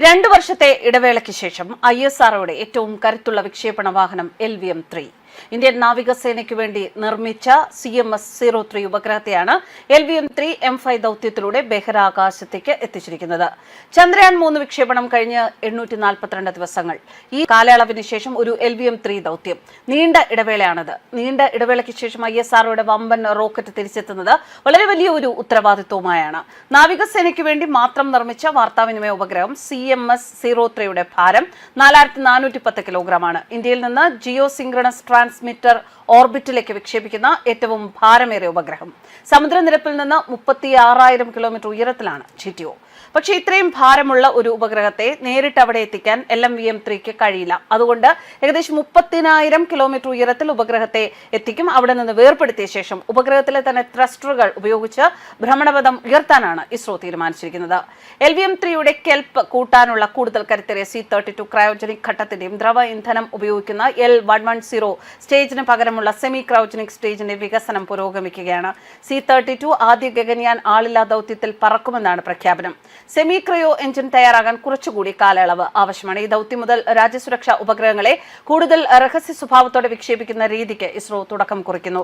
2 വർഷത്തെ ഇടവേളയ്ക്ക് ശേഷം ISROയുടെ ഏറ്റവും കരുത്തുള്ള വിക്ഷേപണ വാഹനം LVM-3 ഇന്ത്യൻ നാവികസേനയ്ക്ക് വേണ്ടി നിർമ്മിച്ച CMS-03 ഉപഗ്രഹത്തെയാണ് LVM-3 M5 ദൗത്യത്തിലൂടെ ബഹിരാകാശത്തേക്ക് എത്തിച്ചിരിക്കുന്നത്. ചന്ദ്രയാൻ 3 വിക്ഷേപണം കഴിഞ്ഞ് 842 ദിവസങ്ങൾ. ഈ കാലയളവിന് ശേഷം ഒരു LVM-3 ദൗത്യം. നീണ്ട ഇടവേളയാണത്. നീണ്ട ഇടവേളയ്ക്ക് ശേഷം ISROയുടെ വമ്പൻ റോക്കറ്റ് തിരിച്ചെത്തുന്നത് വളരെ വലിയ ഒരു ഉത്തരവാദിത്വവുമായാണ്. നാവികസേനയ്ക്ക് വേണ്ടി മാത്രം നിർമ്മിച്ച വാർത്താവിനിമയ ഉപഗ്രഹം CMS-03യുടെ ഭാരം 4410 കിലോഗ്രാമാണ്. ഇന്ത്യയിൽ നിന്ന് ജിയോ സിൻക്രണസ് ട്രാൻസ്മിറ്റർ ഓർബിറ്റിലേക്ക് വിക്ഷേപിക്കുന്ന ഏറ്റവും ഭാരമേറിയ ഉപഗ്രഹം. സമുദ്രനിരപ്പിൽ നിന്ന് 36,000 കിലോമീറ്റർ ഉയരത്തിലാണ് GTO. പക്ഷേ ഇത്രയും ഭാരമുള്ള ഒരു ഉപഗ്രഹത്തെ നേരിട്ട് അവിടെ എത്തിക്കാൻ LVM-3ക്ക് കഴിയില്ല. അതുകൊണ്ട് ഏകദേശം 30,000 കിലോമീറ്റർ ഉയരത്തിൽ ഉപഗ്രഹത്തെ എത്തിക്കും. അവിടെ നിന്ന് വേർപെടുത്തിയ ശേഷം ഉപഗ്രഹത്തിലെ തന്നെ ത്രസ്റ്ററുകൾ ഉപയോഗിച്ച് ഭ്രമണപഥം ഉയർത്താനാണ് ഇസ്രോ തീരുമാനിച്ചിരിക്കുന്നത്. LVM-3യുടെ കെൽപ്പ് കൂട്ടാനുള്ള കൂടുതൽ കരുത്തേറിയ C-32 ക്രയോജനിക് ഘട്ടത്തിന്റെയും ദ്രവ ഇന്ധനം ഉപയോഗിക്കുന്ന L110 സ്റ്റേജിന് പകരമുള്ള സെമി ക്രയോജനിക് സ്റ്റേജിന്റെ വികസനം പുരോഗമിക്കുകയാണ്. C-32 ആദ്യ ഗഗൻയാൻ ആളില്ലാ ദൗത്യത്തിൽ പറക്കുമെന്നാണ് പ്രഖ്യാപനം. സെമി ക്രയോ എഞ്ചിൻ തയ്യാറാകാൻ കുറച്ചുകൂടി കാലയളവ് ആവശ്യമാണ്. ഈ ദൗത്യം മുതൽ രാജ്യസുരക്ഷാ ഉപഗ്രഹങ്ങളെ കൂടുതൽ രഹസ്യ സ്വഭാവത്തോടെ വിക്ഷേപിക്കുന്ന രീതിക്ക് ഇസ്രോ തുടക്കം കുറിക്കുന്നു.